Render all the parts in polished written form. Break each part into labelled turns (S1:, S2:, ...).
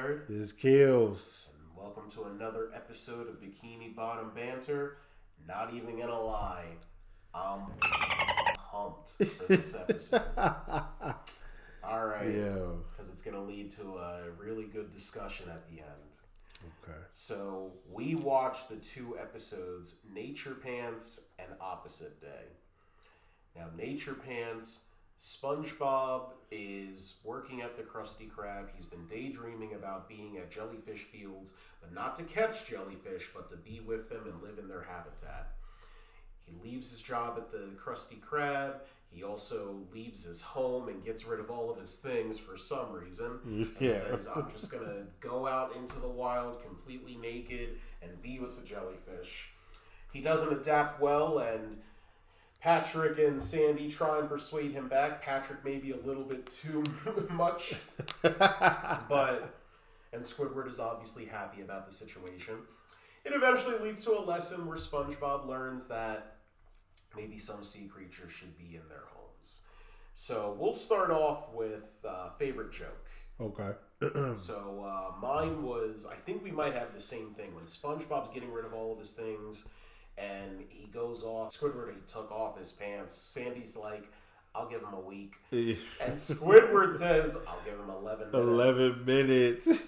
S1: Bernard.
S2: This is Kills.
S1: And welcome to another episode of Bikini Bottom Banter. Not even gonna lie, I'm pumped for this episode. Alright, because it's gonna lead to a really good discussion at the end.
S2: Okay.
S1: So, we watched the two episodes, Nature Pants and Opposite Day. Now, Nature Pants, SpongeBob is working at the Krusty Krab. He's been daydreaming about being at jellyfish fields, but not to catch jellyfish, but to be with them and live in their habitat. He leaves his job at the Krusty Krab. He also leaves his home and gets rid of all of his things for some reason. And says, I'm just going to go out into the wild completely naked and be with the jellyfish. He doesn't adapt well, and Patrick and Sandy try and persuade him back. Patrick maybe a little bit too much. And Squidward is obviously happy about the situation. It eventually leads to a lesson where SpongeBob learns that maybe some sea creatures should be in their homes. So we'll start off with favorite joke.
S2: Okay.
S1: So mine was, I think we might have the same thing. When SpongeBob's getting rid of all of his things and he goes off, Squidward, he took off his pants. Sandy's like, I'll give him a week. And Squidward says, I'll give him 11 minutes.
S2: 11 minutes.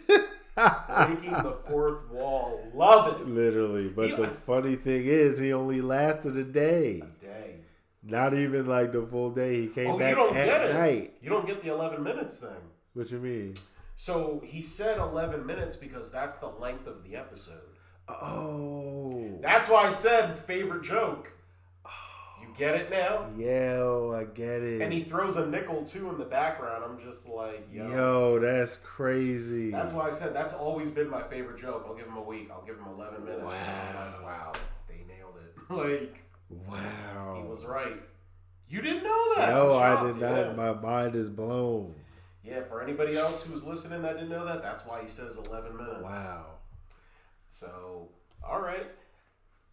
S1: Breaking the fourth wall. Love it.
S2: Literally. But the funny thing is, he only lasted a day.
S1: A day.
S2: Not even like the full day. He came back
S1: you don't
S2: at
S1: get it.
S2: night.
S1: You don't get the 11 minutes thing.
S2: What you mean?
S1: So he said 11 minutes because that's the length of the episode.
S2: Oh.
S1: That's why I said favorite joke. You get it now?
S2: Yo, I get it.
S1: And he throws a nickel too in the background. I'm just like,
S2: yo, that's crazy.
S1: That's why I said that's always been my favorite joke. I'll give him a week. I'll give him 11 minutes.
S2: Wow.
S1: They nailed it. Like,
S2: wow.
S1: He was right. You didn't know that?
S2: No, I did not. Yeah. My mind is blown.
S1: Yeah, for anybody else who's listening that didn't know that, that's why he says 11 minutes.
S2: Wow.
S1: So, all right.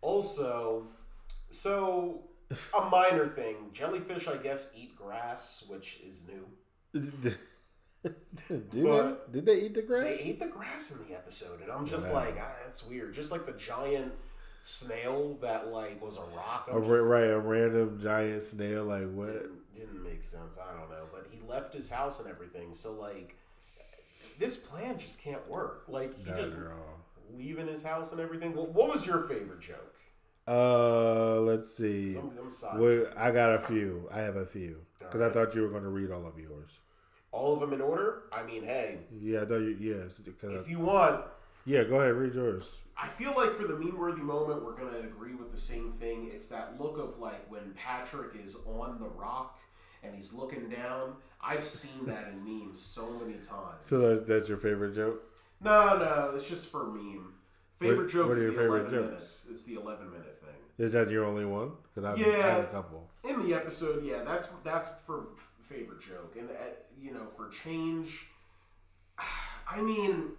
S1: Also, a minor thing. Jellyfish, I guess, eat grass, which is new.
S2: Did they eat the grass?
S1: They ate the grass in the episode, and I'm just like, that's weird. Just like the giant snail that like was a rock.
S2: A random giant snail. Like what?
S1: Didn't make sense. I don't know. But he left his house and everything. So like, this plan just can't work. Like he just leaving his house and everything. Well, what was your favorite joke?
S2: Let's see. I got a few. I have a few because I thought you were going to read all of yours.
S1: All of them in order? I mean, hey.
S2: Yeah, I thought you. Yes,
S1: if you want.
S2: Yeah, go ahead. Read yours.
S1: I feel like for the meme-worthy moment, we're going to agree with the same thing. It's that look of like when Patrick is on the rock and he's looking down. I've seen that in memes so many times.
S2: So that's your favorite joke?
S1: No, it's just for meme. Favorite joke
S2: what
S1: is
S2: your
S1: the
S2: favorite
S1: 11
S2: jokes?
S1: minutes. It's the 11-minute thing.
S2: Is that your only one? Because I have a couple.
S1: In the episode, yeah, that's for favorite joke. And, for change, I mean,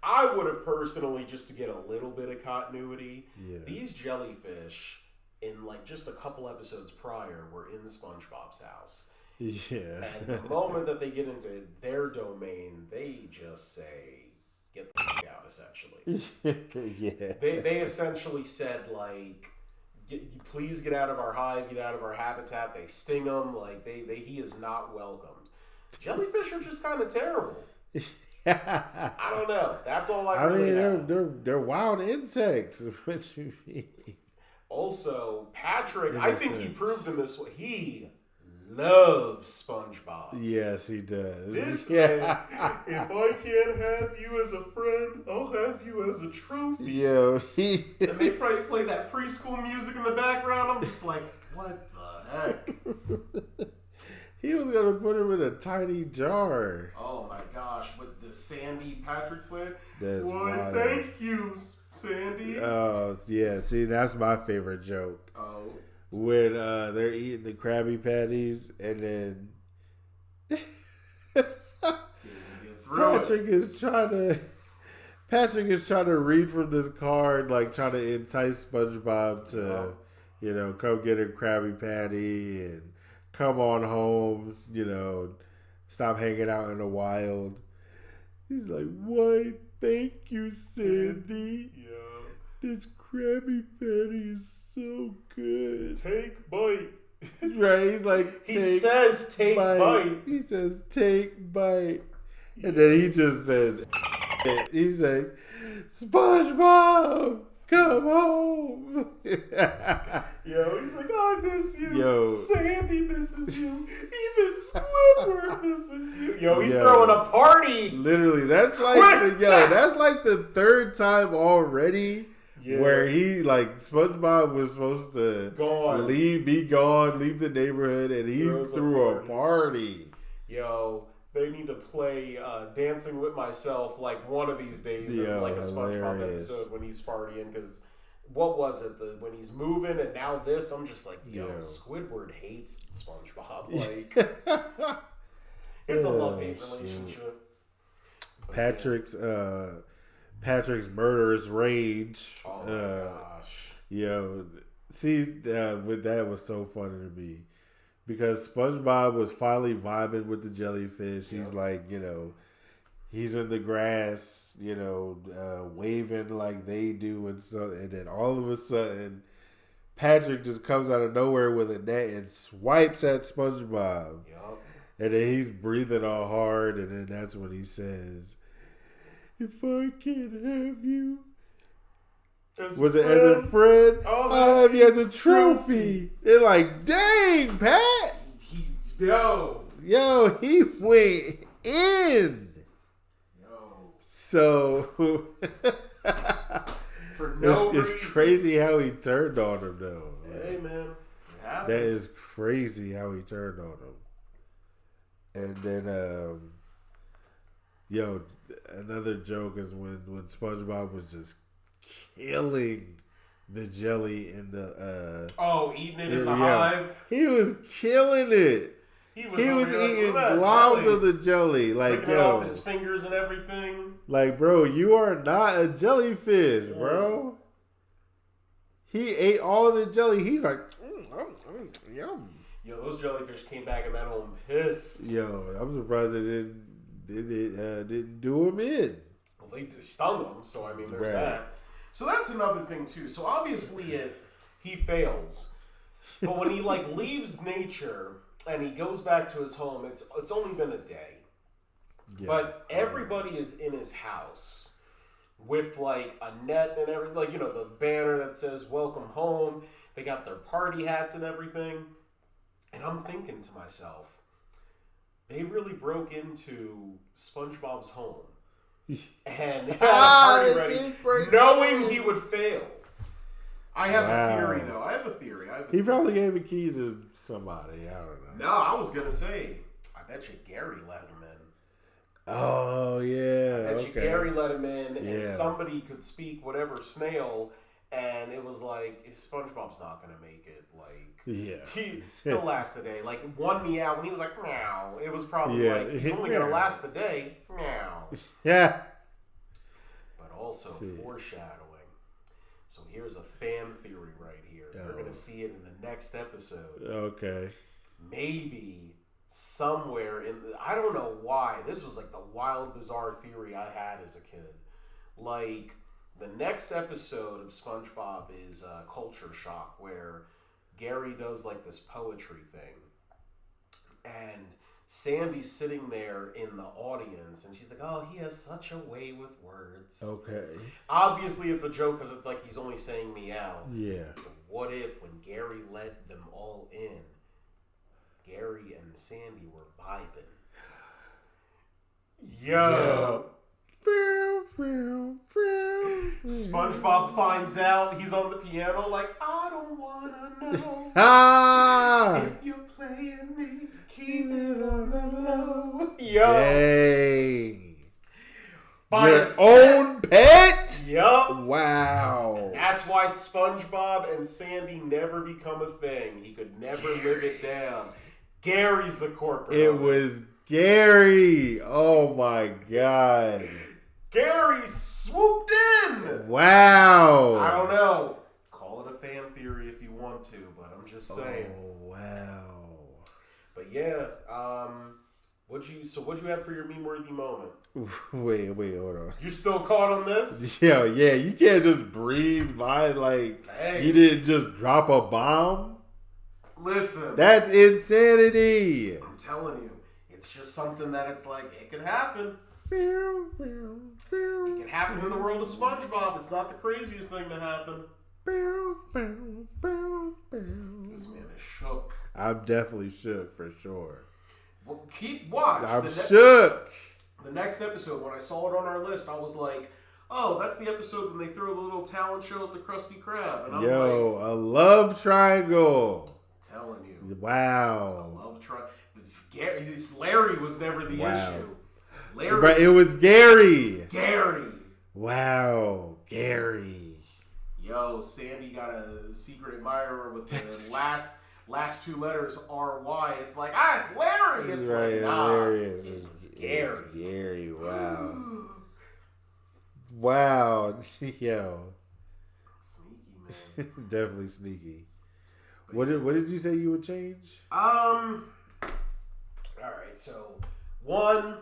S1: I would have personally, just to get a little bit of continuity, these jellyfish, in like just a couple episodes prior, were in SpongeBob's house.
S2: Yeah.
S1: And the moment that they get into their domain, they just say, get the fuck out, essentially.
S2: Yeah.
S1: They essentially said, like, please get out of our hive, get out of our habitat. They sting him. Like, he is not welcomed. Jellyfish are just kind of terrible. I don't know. That's all I really have.
S2: They're wild insects. What you mean?
S1: Also, Patrick, I think he proved in this way. He loves SpongeBob.
S2: Yes, he does.
S1: This man, if I can't have you as a friend, I'll have you as a trophy.
S2: Yo,
S1: and they probably play that preschool music in the background. I'm just like, what the heck?
S2: He was gonna put him in a tiny jar.
S1: Oh my gosh! With the Sandy Patrick played.
S2: That's wild.
S1: Thank you, Sandy.
S2: Oh yeah, see that's my favorite joke.
S1: Oh.
S2: When they're eating the Krabby Patties, and then Patrick is trying to read from this card, like trying to entice SpongeBob to, come get a Krabby Patty and come on home, stop hanging out in the wild. He's like, why? Thank you, Sandy.
S1: Yeah.
S2: This Krabby Patty is so good.
S1: Take bite.
S2: Right? He's like,
S1: he says take bite.
S2: He says take bite. And then he just says, he's like, SpongeBob, come home.
S1: Yo, he's like, I miss you.
S2: Yo.
S1: Sandy misses you. Even Squidward misses you. Yo, he's throwing a party.
S2: Literally, that's that's like the third time already where he like SpongeBob was supposed to leave the neighborhood, and he threw a party.
S1: Yo, they need to play Dancing with Myself like one of these days in like a SpongeBob episode when he's partying, because what was it? When he's moving and now this, I'm just like, yo, Squidward hates SpongeBob. Like, it's a love-hate relationship.
S2: Patrick's murderous rage.
S1: Oh my gosh.
S2: Yo, see, that was so funny to me. Because SpongeBob was finally vibing with the jellyfish. He's like, he's in the grass, waving like they do. And then all of a sudden, Patrick just comes out of nowhere with a net and swipes at SpongeBob.
S1: Yep.
S2: And then he's breathing all hard. And then that's when he says, if I can't have you as a friend? I'll have you as a trophy. They're like, dang, Pat. Yo, he went in. So,
S1: for no reason.
S2: It's crazy how he turned on him, though.
S1: Hey, man.
S2: That is crazy how he turned on him. And then, another joke is when SpongeBob was just killing the jelly in the
S1: eating it in the hive.
S2: He was killing it. He was eating globs of the jelly, like
S1: licking it off his fingers and everything.
S2: Like, bro, you are not a jellyfish, bro. He ate all of the jelly. He's like, yum.
S1: Yo, those jellyfish came back in that home pissed.
S2: Yo, I'm surprised they didn't do him in.
S1: Well, they stung him, so I mean, there's that. So that's another thing too. So obviously, he fails, but when he leaves nature and he goes back to his home, it's only been a day, but everybody is in his house with a net and everything, the banner that says "Welcome Home." They got their party hats and everything, and I'm thinking to myself, they really broke into SpongeBob's home. And had a party ready, knowing he would fail. I have a theory, though. I have a theory.
S2: He probably gave a key to somebody. I don't know.
S1: No, I was going to say, I bet you Gary let him in.
S2: Oh, yeah.
S1: I bet you Gary let him in, and somebody could speak whatever snail, and it was like, SpongeBob's not going to make it. He'll last a day. One meow, when he was like, meow, it was probably he's only going to last a day. Meow.
S2: Yeah.
S1: But also foreshadowing. So here's a fan theory right here. You're going to see it in the next episode.
S2: Okay.
S1: Maybe somewhere I don't know why. This was the wild, bizarre theory I had as a kid. The next episode of SpongeBob is Culture Shock, where Gary does this poetry thing, and Sandy's sitting there in the audience, and she's like, "Oh, he has such a way with words." Okay. Obviously, it's a joke because it's he's only saying meow. Yeah. But what if when Gary let them all in, Gary and Sandy were vibing? Yo. SpongeBob finds out, he's on the piano I don't wanna know if you're playing me, keep it on the low. Yo.
S2: Dang. Your own pet?
S1: Yup.
S2: Wow.
S1: That's why SpongeBob and Sandy never become a thing. He could never live it down. Gary's the corporate.
S2: It was Gary. Oh my God.
S1: Gary swooped in.
S2: Wow.
S1: I don't know. Call it a fan theory if you want to, but I'm just saying.
S2: Oh, wow.
S1: But yeah, What'd you have for your meme-worthy moment?
S2: Wait, hold on.
S1: You still caught on this?
S2: Yeah, you can't just breeze by like
S1: Hey.
S2: you didn't just drop a bomb.
S1: Listen.
S2: That's insanity.
S1: I'm telling you. It's just something that it's like, it can happen. It can happen in the world of SpongeBob. It's not the craziest thing to happen. This man is shook.
S2: I'm definitely shook for sure.
S1: Well, watch.
S2: I'm shook.
S1: The next episode, when I saw it on our list, I was like, oh, that's the episode when they throw the little talent show at the Krusty Krab. And I'm like,
S2: a love triangle.
S1: I'm telling you.
S2: Wow.
S1: A love triangle. Larry was never the issue. Larry.
S2: But it was Gary.
S1: Gary.
S2: Wow. Gary.
S1: Yo, Sandy got a secret admirer with the last two letters R-Y. It's like, it's Larry. It's
S2: right,
S1: like, nah,
S2: hilarious.
S1: it's Gary.
S2: Gary, wow. Wow. Yo.
S1: Sneaky, man.
S2: Definitely sneaky. What did you say you would change?
S1: All right, so one,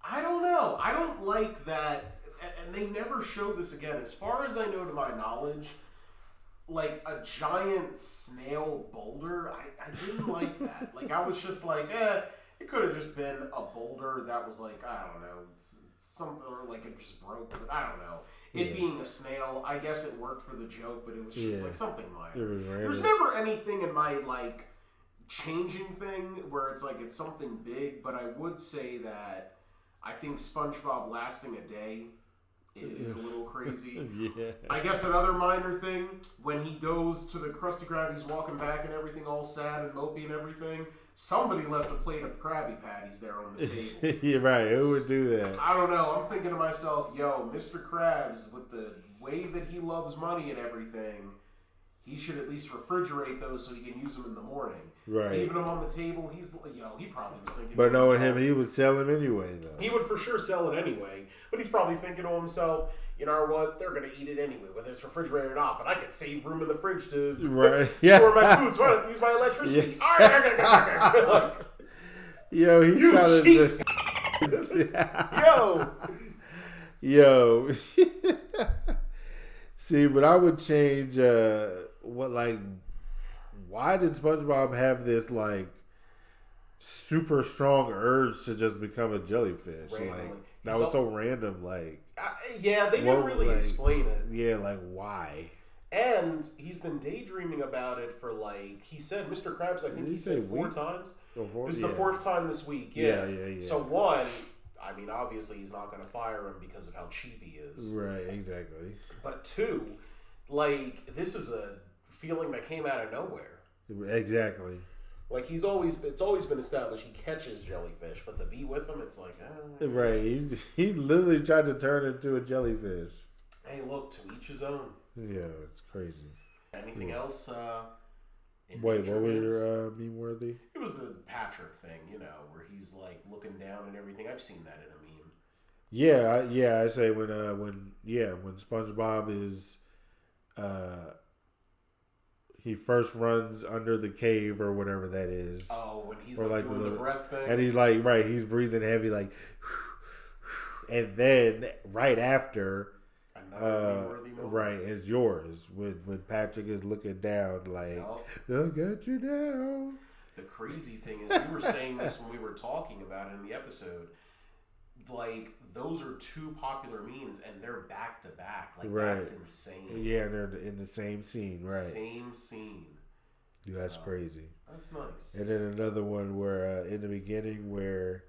S1: I don't know. I don't like that, and they never show this again. As far as I know, to my knowledge, like a giant snail boulder, I didn't like that. Like, I was just like, it could have just been a boulder that was like, I don't know, something, or like it just broke. I don't know. It being a snail, I guess it worked for the joke, but it was just like something minor. There's never anything in my like changing thing where it's like it's something big, but I would say that I think SpongeBob lasting a day is a little crazy.
S2: Yeah.
S1: I guess another minor thing, when he goes to the Krusty Krab, he's walking back and everything all sad and mopey and everything, somebody left a plate of Krabby Patties there on the table.
S2: Yeah, right. Who would do that?
S1: I don't know. I'm thinking to myself, yo, Mr. Krabs, with the way that he loves money and everything, he should at least refrigerate those so he can use them in the morning.
S2: Right.
S1: Leaving them on the table, he probably was thinking.
S2: But knowing him, he would sell them anyway, though.
S1: He would for sure sell it anyway. But he's probably thinking to himself, you know what? They're going to eat it anyway, whether it's refrigerated or not. But I could save room in the fridge to store my food, so I don't use my electricity.
S2: Yeah.
S1: All right, like,
S2: yo, he's
S1: you
S2: trying
S1: cheat.
S2: to. Yo. See, but I would change. Why did SpongeBob have this like super strong urge to just become a jellyfish?
S1: Randomly.
S2: Like that was so random. Like,
S1: yeah, they didn't really explain it.
S2: Yeah, like why?
S1: And he's been daydreaming about it for like he said, Mr. Krabs. I think he said 4 times. This is the 4th time this week. Yeah. So one, I mean, obviously he's not going to fire him because of how cheap he is.
S2: Right. Exactly.
S1: But 2, like this is a feeling that came out of nowhere.
S2: Exactly.
S1: Like it's always been established he catches jellyfish, but to be with him, it's like
S2: right. He literally tried to turn into a jellyfish.
S1: Hey, look, to each his own.
S2: Yeah, it's crazy.
S1: Anything else?
S2: Wait, what was your meme worthy?
S1: It was the Patrick thing, where he's like looking down and everything. I've seen that in a meme.
S2: Yeah. I say when SpongeBob is, he first runs under the cave or whatever that is.
S1: Oh, when he's like doing the breath thing,
S2: and he's like he's breathing heavy, like, and then right after. Right, it's yours when Patrick is looking down like, I got you now.
S1: The crazy thing is, you were saying this when we were talking about it in the episode. Like, those are 2 popular memes, and they're back to back. Like, that's insane.
S2: Yeah, and they're in the same scene, right?
S1: Same scene.
S2: Dude, that's crazy.
S1: That's nice.
S2: And then another one where in the beginning where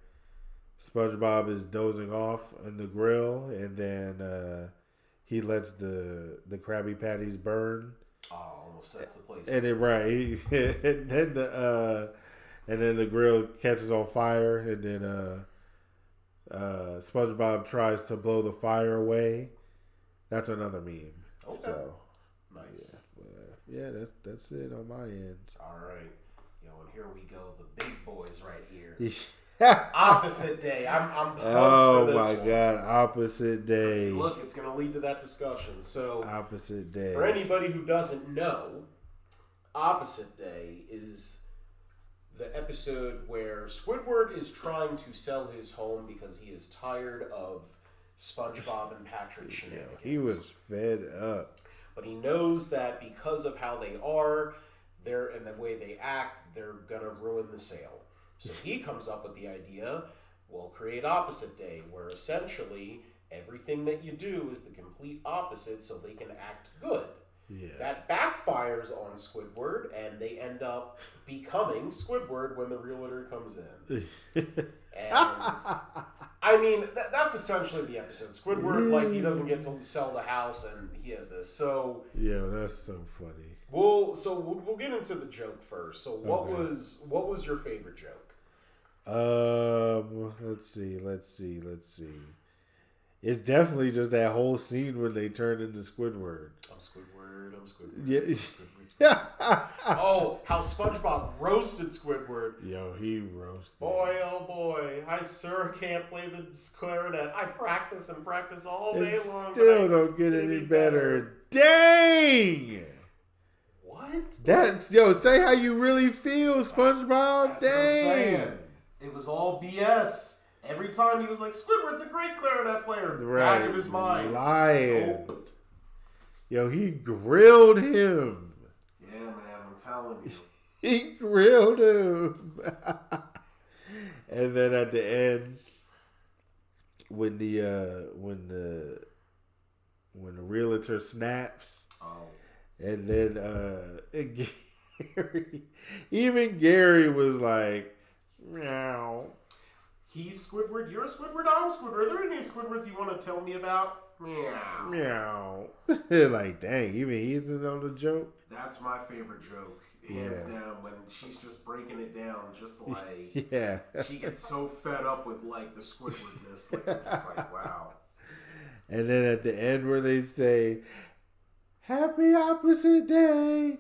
S2: SpongeBob is dozing off on the grill, and then he lets the Krabby Patties burn.
S1: Oh, almost sets the place.
S2: And then and then the grill catches on fire, and then SpongeBob tries to blow the fire away. That's another meme.
S1: Okay.
S2: So,
S1: nice.
S2: Yeah, that's it on my end.
S1: All right. And here we go. The big boys right here. Opposite day. I'm pumped for this one.
S2: God, opposite day.
S1: Look, it's going to lead to that discussion. So,
S2: opposite day.
S1: For anybody who doesn't know, opposite day is the episode where Squidward is trying to sell his home because he is tired of SpongeBob and Patrick's shenanigans.
S2: He was fed up.
S1: But he knows that because of how they are, and the way they act, they're going to ruin the sale. So he comes up with the idea, we'll create Opposite Day, where essentially everything that you do is the complete opposite so they can act good.
S2: Yeah.
S1: That backfires on Squidward, and they end up becoming Squidward when the realtor comes in. And, I mean, that's essentially the episode. Squidward, like, he doesn't get to sell the house, and he has this. So
S2: yeah, that's so funny.
S1: We'll get into the joke first. So what was your favorite joke?
S2: Let's see. It's definitely just that whole scene when they turn into Squidward.
S1: I'm Squidward.
S2: Yeah.
S1: Squidward. Oh, how SpongeBob roasted Squidward.
S2: Yo, he roasted.
S1: Boy, oh boy. I sure can't play the clarinet. I practice and practice all day long.
S2: Still don't get any better. Dang!
S1: What?
S2: Say how you really feel, SpongeBob.
S1: That's what I'm saying. It was all BS. Every time he was like, Squidward's a great clarinet player.
S2: Right.
S1: Back of his mind.
S2: Lying.
S1: Nope.
S2: Yo, he grilled him.
S1: Yeah, man, I'm telling you.
S2: He grilled him. And then at the end, when the realtor snaps, and then Gary was like, meow.
S1: He's Squidward, you're a Squidward, I'm Squidward. Are there any Squidwards you want to tell me about? Meow.
S2: Meow. Like, dang, even he's in on the joke.
S1: That's my favorite joke. Hands down, when she's just breaking it down, just like,
S2: yeah.
S1: She gets so fed up with, like, the Squidwardness. Like, you're just like, wow.
S2: And then at the end where they say, Happy Opposite Day,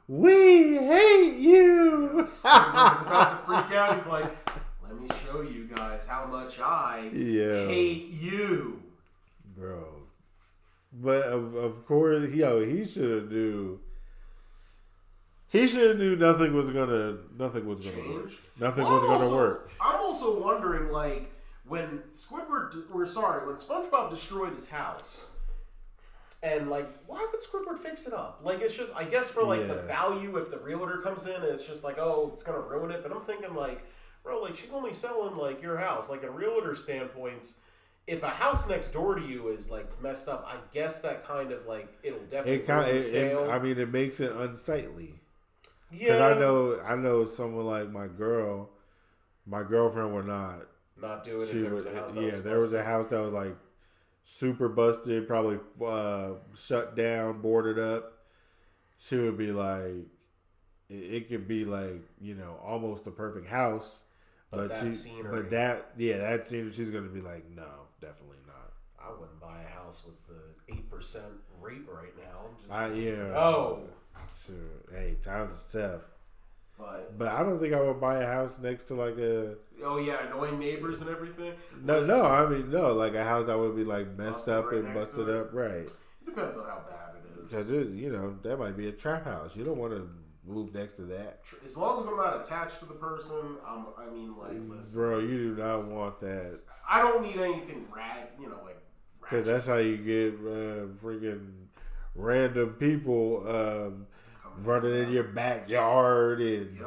S2: we hate you.
S1: Squidward's about to freak out. He's like, let me show you guys how much I hate you.
S2: Bro. But of course, he should have knew. He should have knew nothing was gonna work. Nothing was gonna work.
S1: I'm also wondering, like, when SpongeBob destroyed his house, and like, why would Squidward fix it up? Like, it's just, I guess for like the value, if the realtor comes in, and it's just like, oh, it's gonna ruin it. But I'm thinking like, bro, like, she's only selling like your house. Like, in realtor standpoints, if a house next door to you is like messed up, I guess that kind of like, it'll definitely sale.
S2: I mean, it makes it unsightly.
S1: Yeah,
S2: because I know someone like my girlfriend would not
S1: do it if there was a house that was busted.
S2: There was a house that was like super busted, probably shut down, boarded up. She would be like, it could be like, almost a perfect house, but that scene, she's gonna be like, no, definitely not.
S1: I wouldn't buy a house with the 8% rate right now.
S2: Sure. Hey, times is tough.
S1: But
S2: I don't think I would buy a house next to like a.
S1: Oh yeah, annoying neighbors and everything.
S2: No. I mean, no, like a house that would be like messed up and busted up. Right.
S1: It depends on how bad it is.
S2: Because that might be a trap house. You don't want to move next to that.
S1: As long as I'm not attached to the person, listen.
S2: Bro, you do not want that.
S1: I don't need anything
S2: because that's how you get freaking random people running in your backyard and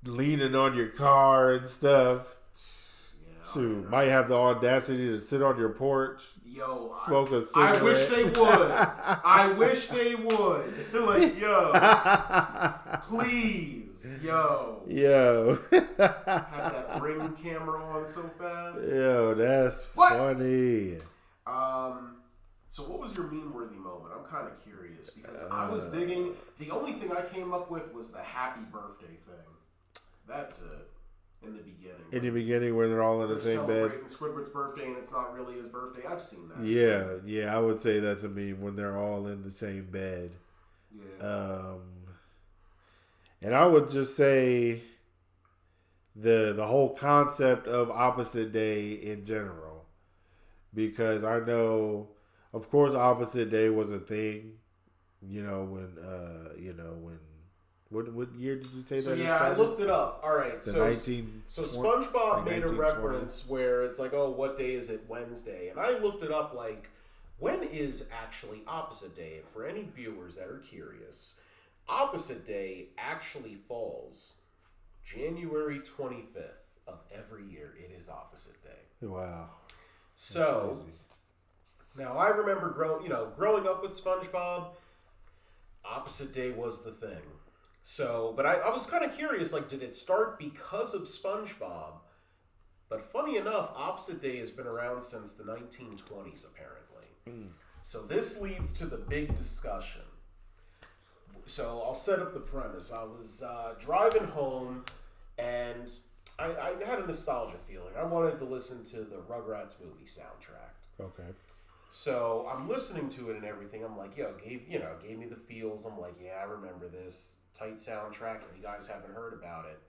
S2: leaning on your car and stuff. Shoot, might have the audacity to sit on your porch. Smoke a cigarette.
S1: I wish they would. I wish they would. Like, please, have that Ring camera on so fast.
S2: That's funny.
S1: So what was your meme-worthy moment? I'm kind of curious because I was digging. The only thing I came up with was the happy birthday thing. That's it. In the beginning.
S2: In the beginning when they're all in the same bed.
S1: Celebrating Squidward's birthday and it's not really his birthday. I've seen that.
S2: Yeah, I would say that's a meme when they're all in the same bed.
S1: Yeah.
S2: And I would just say the whole concept of Opposite Day in general. Because I know, of course, Opposite Day was a thing, when What year did you say
S1: so
S2: that?
S1: Yeah, I looked it up. All right,
S2: so
S1: SpongeBob made a reference where it's like, oh, what day is it? Wednesday, and I looked it up like, when is actually opposite day? And for any viewers that are curious, opposite day actually falls January 25th of every year. It is opposite day.
S2: Wow.
S1: So now I remember growing up with SpongeBob, opposite day was the thing. So, but I was kind of curious, like, did it start because of SpongeBob? But funny enough, opposite day has been around since the 1920s, apparently. So this leads to the big discussion. So I'll set up the premise. I was driving home, and I had a nostalgia feeling. I wanted to listen to the Rugrats movie soundtrack.
S2: Okay.
S1: So I'm listening to it and everything. I'm like, gave me the feels. I'm like, yeah, I remember this tight soundtrack. If you guys haven't heard about it,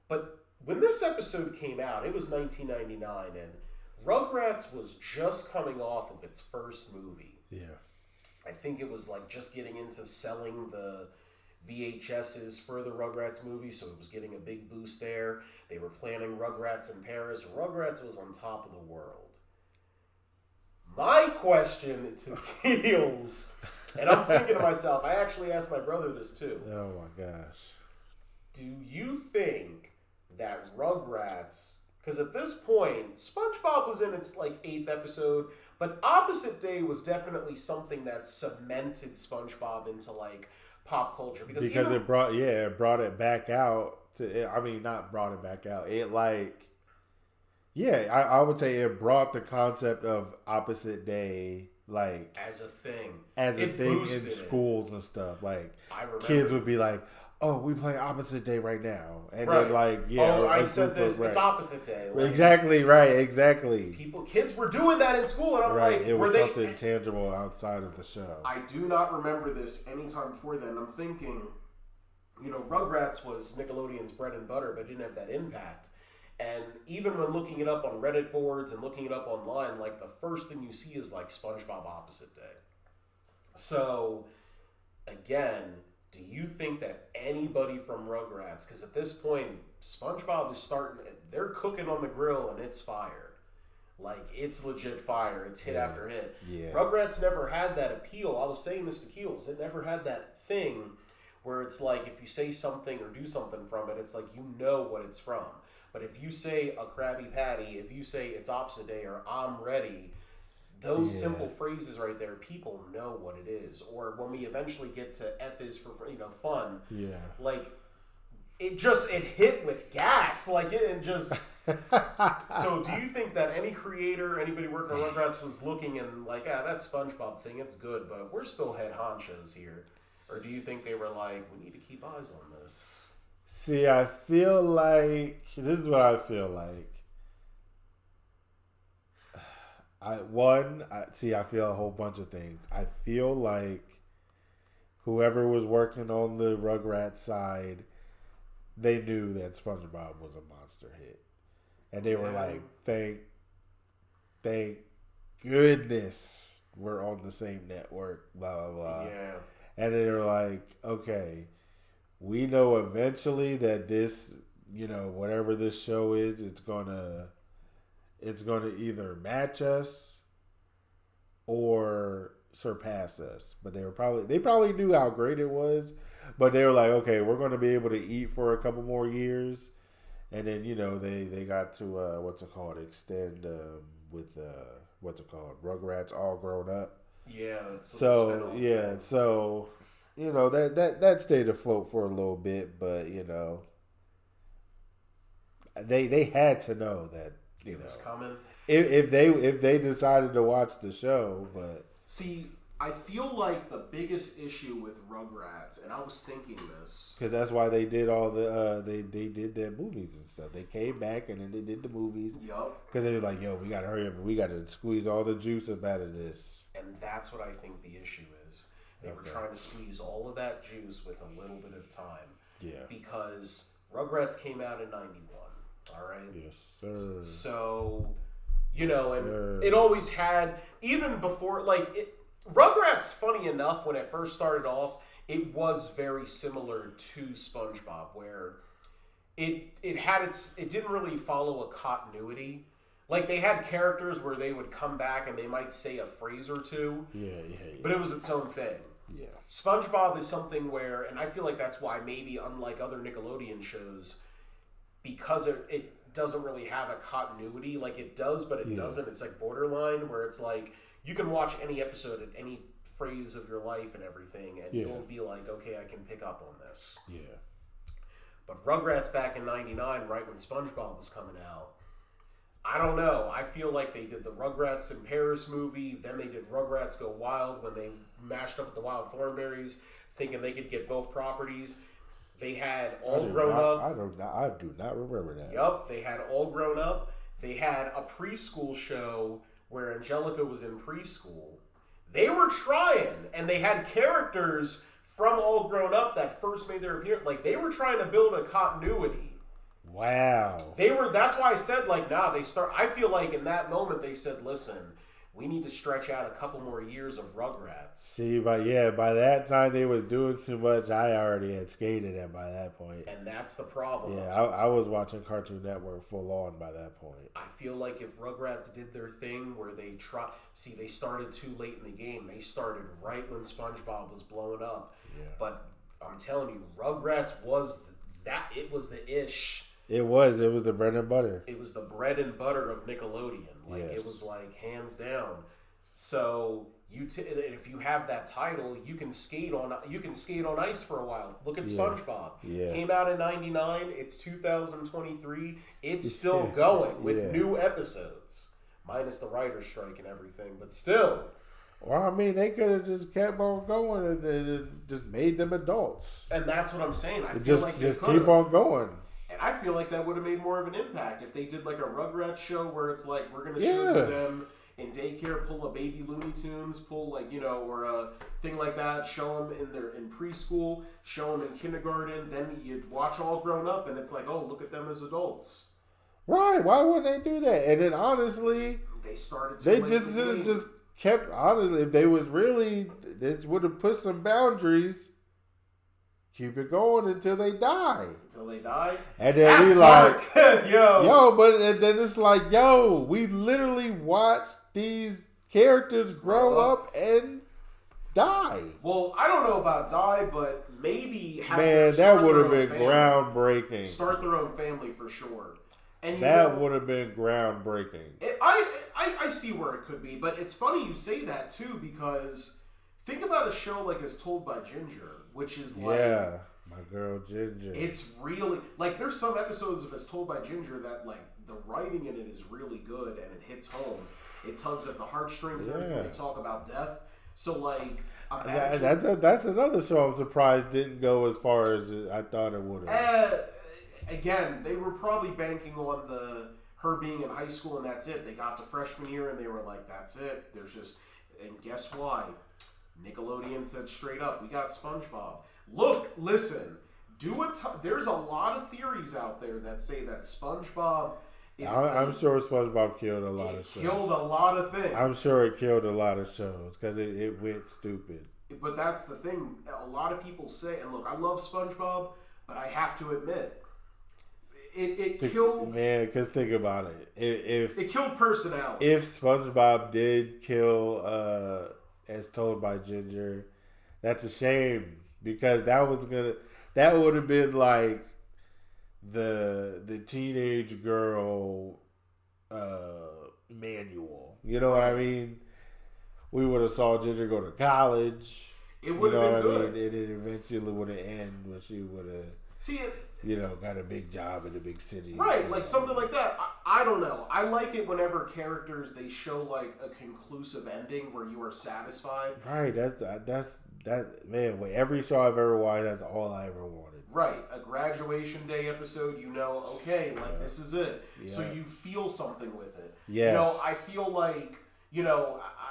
S1: but when this episode came out, it was 1999, and Rugrats was just coming off of its first movie.
S2: Yeah.
S1: I think it was like just getting into selling the VHSs for the Rugrats movie, so it was getting a big boost there. They were planning Rugrats in Paris. Rugrats was on top of the world. My question to Keels, and I'm thinking to myself, I actually asked my brother this too.
S2: Oh my gosh.
S1: Do you think that Rugrats, because at this point, SpongeBob was in its like 8th episode, but Opposite Day was definitely something that cemented SpongeBob into like pop culture because
S2: it brought it back out not brought it back out. It like I would say it brought the concept of Opposite Day like
S1: as a thing
S2: in schools and stuff. Like kids would be like, oh, we play Opposite Day right now. And then like,
S1: I said this, right. It's Opposite Day.
S2: Like, exactly, right, exactly.
S1: Kids were doing that in school, and I'm like,
S2: it was something tangible outside of the show.
S1: I do not remember this any time before then. I'm thinking, Rugrats was Nickelodeon's bread and butter, but didn't have that impact. And even when looking it up on Reddit boards and looking it up online, like the first thing you see is like SpongeBob Opposite Day. So, again, do you think that anybody from Rugrats, because at this point, SpongeBob is they're cooking on the grill and it's fire. Like, it's legit fire. It's hit after hit.
S2: Yeah.
S1: Rugrats never had that appeal. I was saying this to Keels. It never had that thing where it's like if you say something or do something from it, it's like you know what it's from. But if you say a Krabby Patty, if you say it's Opposite Day or I'm ready, those simple phrases right there, people know what it is. Or when we eventually get to F is for fun, like it hit with gas, like it just. So, do you think that any creator, anybody working on Rugrats was looking and like, that SpongeBob thing, it's good, but we're still head honchos here, or do you think they were like, we need to keep eyes on this?
S2: See, I feel like this is what I feel like. I feel a whole bunch of things. I feel like whoever was working on the Rugrats side, they knew that SpongeBob was a monster hit. And they were like, thank goodness we're on the same network, blah, blah, blah. Yeah. And they were like, okay, we know eventually that this, whatever this show is, it's gonna either match us or surpass us. But they probably knew how great it was, but they were like, okay, we're gonna be able to eat for a couple more years, and then they got to extend with Rugrats All Grown Up.
S1: Yeah.
S2: So that stayed afloat for a little bit, but they had to know that
S1: it was coming.
S2: If they decided to watch the show, but
S1: see, I feel like the biggest issue with Rugrats, and I was thinking this
S2: because that's why they did all the they did their movies and stuff. They came back and then they did the movies.
S1: Yup.
S2: Because they were like, we gotta hurry up, we gotta squeeze all the juice up out of this.
S1: And that's what I think the issue is. They were trying to squeeze all of that juice with a little bit of time. Yeah. Because Rugrats came out in 91. All right.
S2: Yes, sir.
S1: So, and it always had, even before, Rugrats, funny enough, when it first started off, it was very similar to SpongeBob, where it didn't really follow a continuity. Like, they had characters where they would come back and they might say a phrase or two.
S2: Yeah.
S1: But it was its own thing.
S2: Yeah.
S1: SpongeBob is something where, and I feel like that's why maybe unlike other Nickelodeon shows, because it doesn't really have a continuity. Like, it does, but it doesn't. It's like borderline, where it's like you can watch any episode at any phrase of your life and everything, and you'll be like, okay, I can pick up on this.
S2: Yeah.
S1: But Rugrats back in '99, right when SpongeBob was coming out, I don't know. I feel like they did the Rugrats in Paris movie, then they did Rugrats Go Wild when they mashed up with the Wild Thornberrys, thinking they could get both properties. They had All Grown Up.
S2: I do not remember that.
S1: Yup, they had All Grown Up. They had a preschool show where Angelica was in preschool. They were trying, and they had characters from All Grown Up that first made their appearance. Like, they were trying to build a continuity.
S2: Wow.
S1: That's why I said, like, I feel like in that moment they said, listen, we need to stretch out a couple more years of Rugrats.
S2: See, by that time they was doing too much. I already had skated at by that point.
S1: And that's the problem.
S2: Yeah, I was watching Cartoon Network full on by that point.
S1: I feel like if Rugrats did their thing where they they started too late in the game. They started right when SpongeBob was blowing up.
S2: Yeah.
S1: But I'm telling you, Rugrats was the ish.
S2: It was the bread and butter.
S1: It was the bread and butter of Nickelodeon. Like, It was like hands down. So if you have that title, you can skate on ice for a while. Look at SpongeBob.
S2: Yeah.
S1: Came out in '99. It's 2023. It's still going with new episodes, minus the writer's strike and everything. But still.
S2: Well, I mean, they could have just kept on going and just made them adults.
S1: And that's what I'm saying. I feel like
S2: just keep on going.
S1: And I feel like that would have made more of an impact if they did like a Rugrats show where it's like, we're going to show them in daycare, pull a baby Looney Tunes, or a thing like that, show them in preschool, show them in kindergarten, then you watch All Grown Up and it's like, oh, look at them as adults.
S2: Right. Why wouldn't they do that? And then honestly,
S1: they
S2: just kept, honestly, if they was really, they would have put some boundaries. Keep it going until they die. And then
S1: that's
S2: we
S1: dark.
S2: like, and then it's like, we literally watched these characters grow up and die.
S1: Well, I don't know about die, but maybe
S2: that would have been groundbreaking.
S1: Start their own family for sure. And
S2: that would have been groundbreaking.
S1: I see where it could be, but it's funny you say that too, because think about a show like As Told by Ginger, which is like...
S2: Yeah, my girl Ginger.
S1: It's really... Like, there's some episodes of As Told by Ginger that, like, the writing in it is really good and it hits home. It tugs at the heartstrings and everything. They talk about death. So, like...
S2: That's another show I'm surprised didn't go as far as I thought it would have.
S1: Again, they were probably banking on her being in high school and that's it. They got to freshman year and they were like, that's it. And guess why? Nickelodeon said straight up, we got SpongeBob. Look, listen, there's a lot of theories out there that say that SpongeBob is...
S2: I'm sure SpongeBob killed a lot of shows.
S1: Killed a lot of things.
S2: I'm sure it killed a lot of shows because it went stupid.
S1: But that's the thing. A lot of people say, and look, I love SpongeBob, but I have to admit, it killed...
S2: Man, because think about it.
S1: It killed personality.
S2: If SpongeBob did kill... As Told by Ginger, that's a shame because that would have been like the teenage girl manual. You know what I mean? We would have saw Ginger go to college.
S1: It would have been good.
S2: And it eventually would have ended when she would have got a big job in a big city.
S1: Right, like something like that. I don't know. I like it whenever characters, they show like a conclusive ending where you are satisfied.
S2: Right, that's man, every show I've ever watched, that's all I ever wanted.
S1: Right, a graduation day episode, okay, like this is it. Yeah. So you feel something with it.
S2: Yes.
S1: I feel like,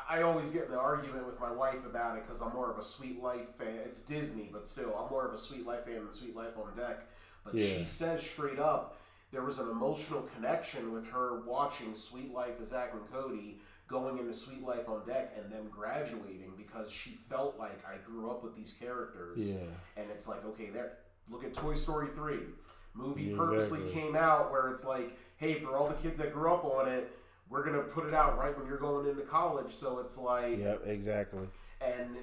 S1: I always get in an argument with my wife about it because I'm more of a Sweet Life fan. It's Disney, but still, I'm more of a Sweet Life fan than Sweet Life on Deck. But she says straight up, there was an emotional connection with her watching Sweet Life of Zack and Cody going into Sweet Life on Deck and them graduating because she felt like I grew up with these characters.
S2: Yeah.
S1: And it's like, okay, there. Look at Toy Story 3. Movie
S2: Yeah,
S1: purposely
S2: exactly.
S1: came out where it's like, hey, for all the kids that grew up on it, we're going to put it out right when you're going into college. So it's like...
S2: Yep, exactly.
S1: And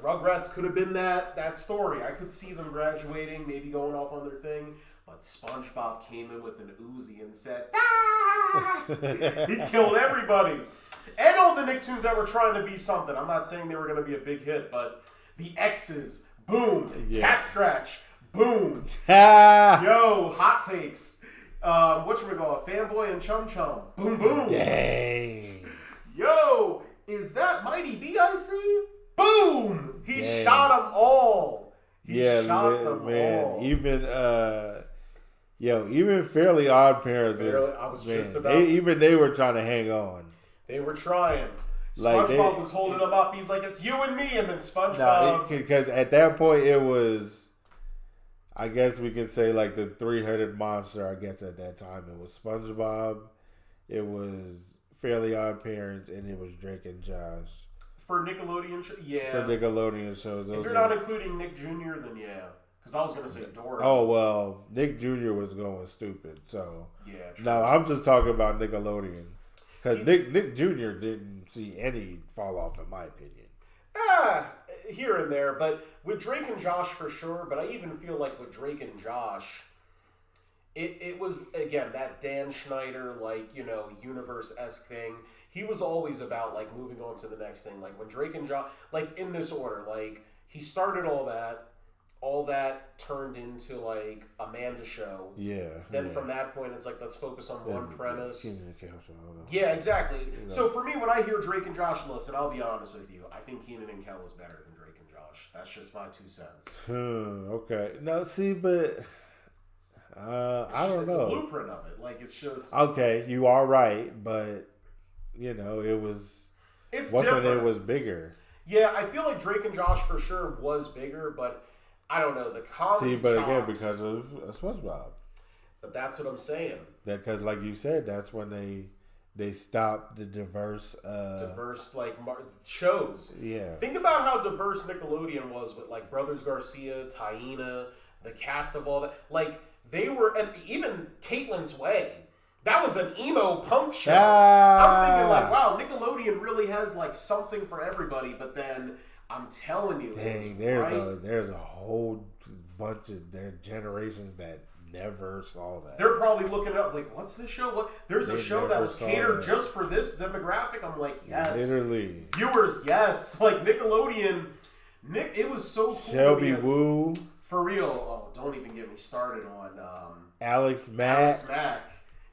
S1: Rugrats could have been that story. I could see them graduating, maybe going off on their thing. But SpongeBob came in with an Uzi and said, ah! He killed everybody. And all the Nicktoons that were trying to be something. I'm not saying they were going to be a big hit, but the X's, boom.
S2: Yeah.
S1: Cat Scratch, boom.
S2: Ha!
S1: Yo, hot takes. Whatchamacallit, Fanboy and Chum Chum, boom, boom.
S2: Dang.
S1: Yo, is that Mighty B.I.C.? Boom! He
S2: Dang.
S1: shot them all. He
S2: Yeah,
S1: shot them
S2: man.
S1: all.
S2: Even Fairly Odd Parents
S1: I was just about...
S2: they were trying to hang on.
S1: They were trying.
S2: Like
S1: SpongeBob was holding them up. He's like, it's you and me. And then SpongeBob...
S2: Because at that point it was, I guess we could say like the three-headed monster. I guess at that time it was SpongeBob, it was Fairly Odd Parents, and it was Drake and Josh.
S1: For Nickelodeon yeah.
S2: For Nickelodeon shows.
S1: If you're not including Nick Jr., then yeah. Because I was going to say Dora.
S2: Oh, well, Nick Jr. was going stupid, so...
S1: Yeah, true.
S2: No, I'm just talking about Nickelodeon. Because Nick Jr. didn't see any fall off, in my opinion.
S1: Here and there, but with Drake and Josh for sure, but I even feel like with Drake and Josh, it was, again, that Dan Schneider, like, you know, universe-esque thing. He was always about, like, moving on to the next thing. Like, when Drake and Josh, like, in this order, like, he started all that turned into, like, Amanda Show.
S2: Yeah.
S1: Then from that point, it's like, let's focus on one premise.
S2: Keenan and Kel,
S1: Yeah, exactly. So for me, when I hear Drake and Josh, listen, I'll be honest with you. I think Keenan and Kel is better than Drake and Josh. That's just my 2 cents.
S2: Okay. No, see, but... I don't know.
S1: It's a blueprint of it. Like, it's just...
S2: Okay, you are right, but, you know, it was...
S1: It's
S2: different.
S1: different.
S2: It was bigger.
S1: Yeah, I feel like Drake and Josh for sure was bigger, but I don't know. The comedy
S2: again, because of SpongeBob.
S1: But that's what I'm saying.
S2: Because, like you said, that's when they stopped the diverse
S1: like shows.
S2: Yeah.
S1: Think about how diverse Nickelodeon was with like Brothers Garcia, Taina, the cast of all that. Like they were, and even Caitlin's Way. That was an emo punk show. I'm thinking like, wow, Nickelodeon really has like something for everybody. But then I'm telling you,
S2: there's a whole bunch of their generations that never saw that.
S1: They're probably looking it up like, what's this show? What? There's a show that was catered just for this demographic. I'm like, yes.
S2: Literally.
S1: Viewers, yes. Like Nickelodeon, it was so cool.
S2: Shelby Woo.
S1: For real. Oh, don't even get me started on
S2: Alex Mack.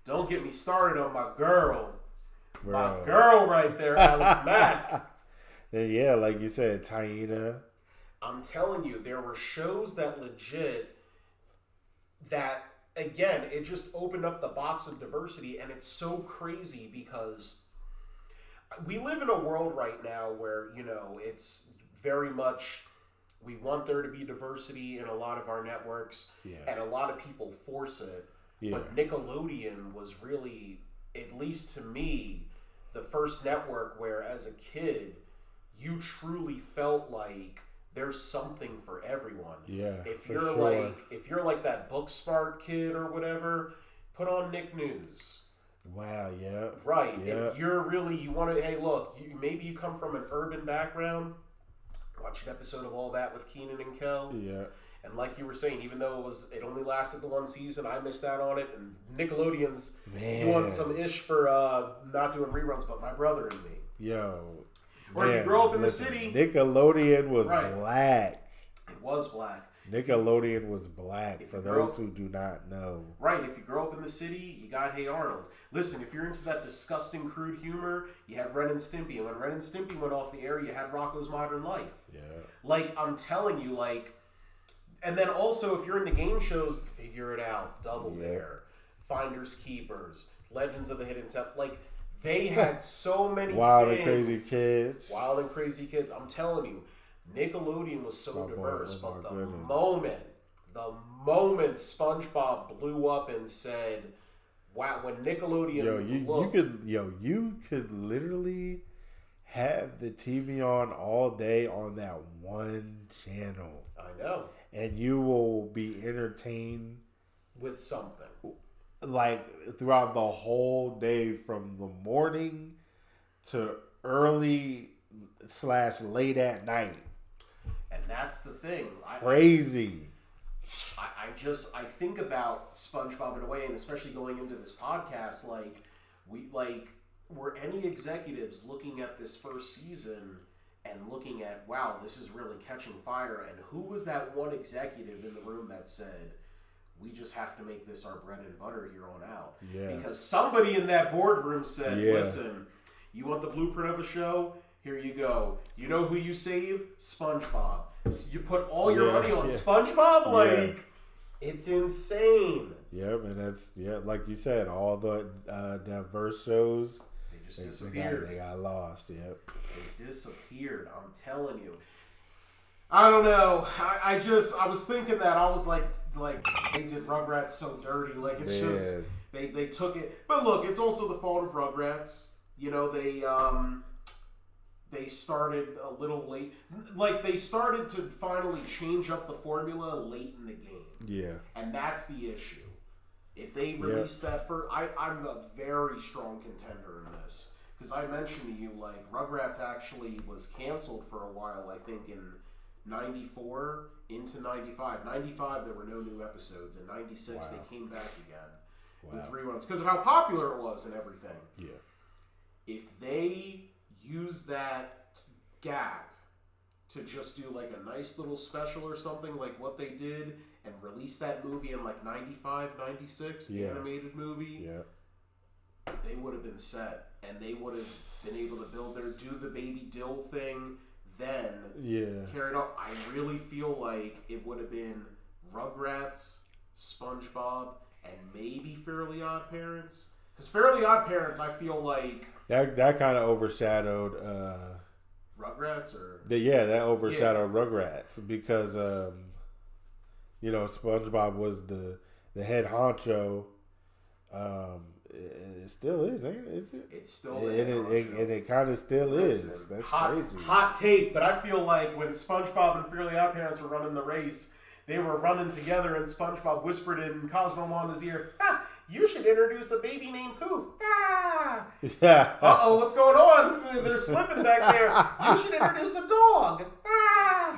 S1: Don't get me started on my girl.
S2: Bro.
S1: My girl right there, Alex Mack.
S2: And yeah, like you said, Taina.
S1: I'm telling you, there were shows that legit... that, again, it just opened up the box of diversity, and it's so crazy because we live in a world right now where, you know, it's very much, we want there to be diversity in a lot of our networks, and a lot of people force it, but Nickelodeon was really, at least to me, the first network where, as a kid, you truly felt like there's something for everyone. Yeah. If you're like that book smart kid or whatever, put on Nick News.
S2: Wow, yeah.
S1: Right.
S2: Yeah.
S1: If you're really hey look, maybe you come from an urban background, watch an episode of All That with Keenan and Kel. Yeah. And like you were saying, even though it only lasted the one season, I missed out on it. And Nickelodeon's doing some ish for not doing reruns, but My Brother and Me.
S2: Yo.
S1: Or if you grow up in the city.
S2: Nickelodeon was black.
S1: It was black.
S2: Nickelodeon was black, for those who do not know.
S1: Right. If you grow up in the city, you got Hey Arnold. Listen, if you're into that disgusting, crude humor, you have Ren and Stimpy. And when Ren and Stimpy went off the air, you had Rocko's Modern Life. Yeah. Like, I'm telling you, like... And then also, if you're into game shows, Figure It Out, Double Dare, Finders Keepers, Legends of the Hidden Temple. Like... They had so many
S2: Wild
S1: things.
S2: and Crazy Kids.
S1: Wild and Crazy Kids. I'm telling you, Nickelodeon was so diverse. But the moment SpongeBob blew up and said, wow, when Nickelodeon
S2: you could literally have the TV on all day on that one channel.
S1: I know.
S2: And you will be entertained
S1: with something.
S2: Like throughout the whole day from the morning to early / late at night.
S1: And that's the thing.
S2: Crazy.
S1: I think about SpongeBob in a way, and especially going into this podcast, were any executives looking at this first season and looking at, wow, this is really catching fire, and who was that one executive in the room that said, we just have to make this our bread and butter here on out?
S2: Yeah.
S1: Because somebody in that boardroom said, listen, you want the blueprint of a show? Here you go. You know who you save? SpongeBob. So you put all your money on SpongeBob? It's insane.
S2: Yep, and that's, like you said, all the diverse shows,
S1: they just disappeared.
S2: They got lost, yep.
S1: They disappeared, I'm telling you. I don't know. I was thinking that. I was like they did Rugrats so dirty. Like, it's just, they took it. But look, it's also the fault of Rugrats. You know, they started a little late. Like, they started to finally change up the formula late in the game.
S2: Yeah.
S1: And that's the issue. If they release that first, I'm a very strong contender in this. Because I mentioned to you, like, Rugrats actually was canceled for a while, I think, in 94 into 95. 95, there were no new episodes. In 96, they came back again with reruns. Because of how popular it was and everything.
S2: Yeah.
S1: If they use that gap to just do like a nice little special or something like what they did and release that movie in like 95, 96, the animated movie, they would have been set, and they would have been able to do the Baby Dill thing, then carry it on. I really feel like it would have been Rugrats, SpongeBob, and maybe Fairly Odd Parents. Because Fairly Odd Parents, I feel like
S2: that kind of overshadowed
S1: Rugrats, or
S2: that overshadowed Rugrats because SpongeBob was the head honcho. It still is, ain't it? Is it?
S1: It's still
S2: and it kind of still is. That's crazy.
S1: Hot take, but I feel like when SpongeBob and Fairly Odd Parents were running the race, they were running together, and SpongeBob whispered in Cosmo Wanda's ear, you should introduce a baby named Poof.
S2: Yeah.
S1: Uh-oh, what's going on? They're slipping back there. You should introduce a dog.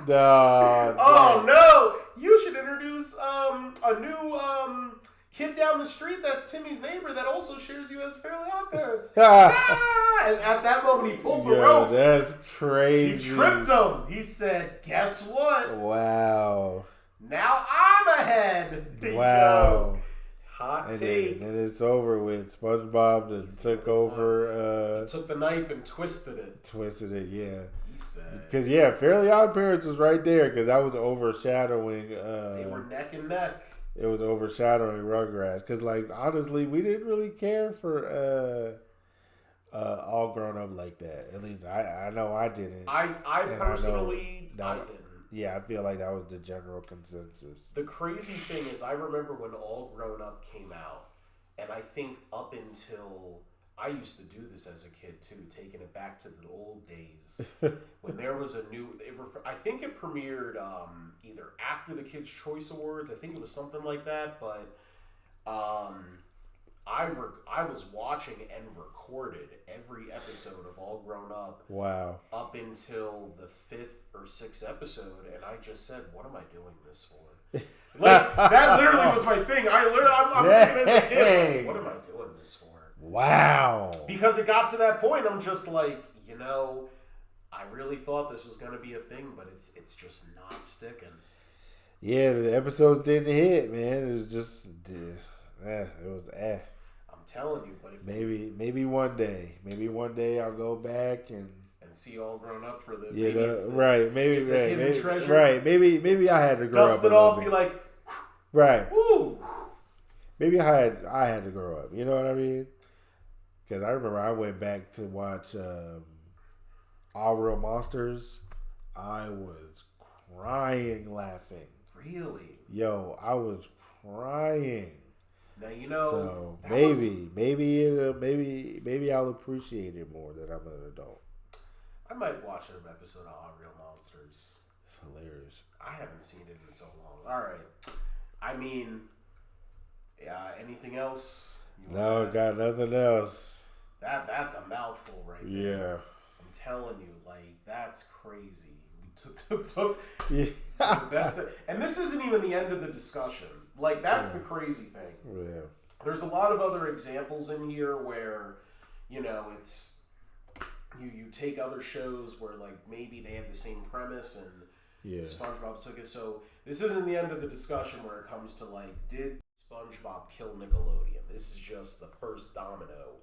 S1: Oh, no. You should introduce a new kid down the street that's Timmy's neighbor that also shares you as Fairly Odd Parents. And at that moment, he pulled the rope.
S2: That's crazy.
S1: He tripped him. He said, guess what?
S2: Wow.
S1: Now I'm ahead.
S2: Wow.
S1: Hot take.
S2: And it's over with. SpongeBob just took over.
S1: He took the knife and twisted it.
S2: Yeah.
S1: He said.
S2: Because, Fairly Odd Parents was right there because that was overshadowing.
S1: They were neck and neck.
S2: It was overshadowing Rugrats. Because, honestly, we didn't really care for All Grown Up like that. At least I know I didn't.
S1: I personally, I didn't.
S2: Yeah, I feel like that was the general consensus.
S1: The crazy thing is, I remember when All Grown Up came out, and I think up until, I used to do this as a kid too, taking it back to the old days, when there was a new, I think it premiered either after the Kids' Choice Awards, I think it was something like that, but I was watching and recorded every episode of All Grown Up.
S2: Wow.
S1: Up until the 5th or 6th episode, and I just said, "What am I doing this for?" That literally was my thing. I'm thinking as a kid, what am I doing this for?
S2: Wow.
S1: Because it got to that point, I'm just like, I really thought this was going to be a thing, but it's just not sticking.
S2: Yeah, the episodes didn't hit, man. It was just, it was
S1: I'm telling you, but if
S2: maybe one day I'll go back and
S1: see All Grown Up for the
S2: maybe
S1: a hidden treasure.
S2: Right, maybe I had to grow up.
S1: Dust it off, be like,
S2: right.
S1: Woo.
S2: Maybe I had to grow up. You know what I mean? Because I remember I went back to watch All Real Monsters. I was crying laughing.
S1: Really?
S2: Yo, I was crying.
S1: Now you know.
S2: So maybe I'll appreciate it more that I'm an adult.
S1: I might watch an episode of Unreal Monsters.
S2: It's hilarious.
S1: I haven't seen it in so long. All right. I mean, anything else?
S2: No, got nothing else.
S1: That's a mouthful right there.
S2: Yeah.
S1: I'm telling you, like, that's crazy. We took
S2: Yeah.
S1: the best. And this isn't even the end of the discussion. Like, that's the crazy thing.
S2: Yeah.
S1: There's a lot of other examples in here where, you know, it's you take other shows where, like, maybe they have the same premise and SpongeBob took it. So this isn't the end of the discussion where it comes to, like, did SpongeBob kill Nickelodeon? This is just the first domino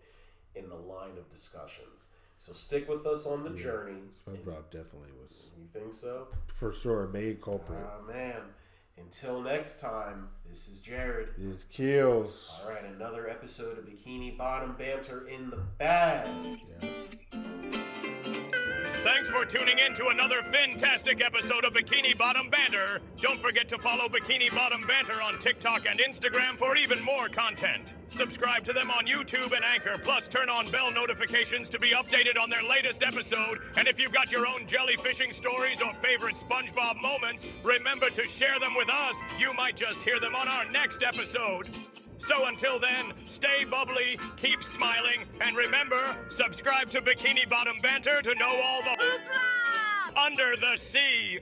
S1: in the line of discussions. So stick with us on the journey.
S2: SpongeBob definitely was.
S1: You think so?
S2: For sure, a main culprit.
S1: Oh, man. Until next time, this is Jared.
S2: It's Kills.
S1: All right, another episode of Bikini Bottom Banter in the bag.
S2: Yeah.
S3: Thanks for tuning in to another fantastic episode of Bikini Bottom Banter. Don't forget to follow Bikini Bottom Banter on TikTok and Instagram for even more content. Subscribe to them on YouTube and Anchor, plus turn on bell notifications to be updated on their latest episode. And if you've got your own jellyfishing stories or favorite SpongeBob moments, remember to share them with us. You might just hear them on our next episode. So until then, stay bubbly, keep smiling, and remember, subscribe to Bikini Bottom Banter to know all the under the sea.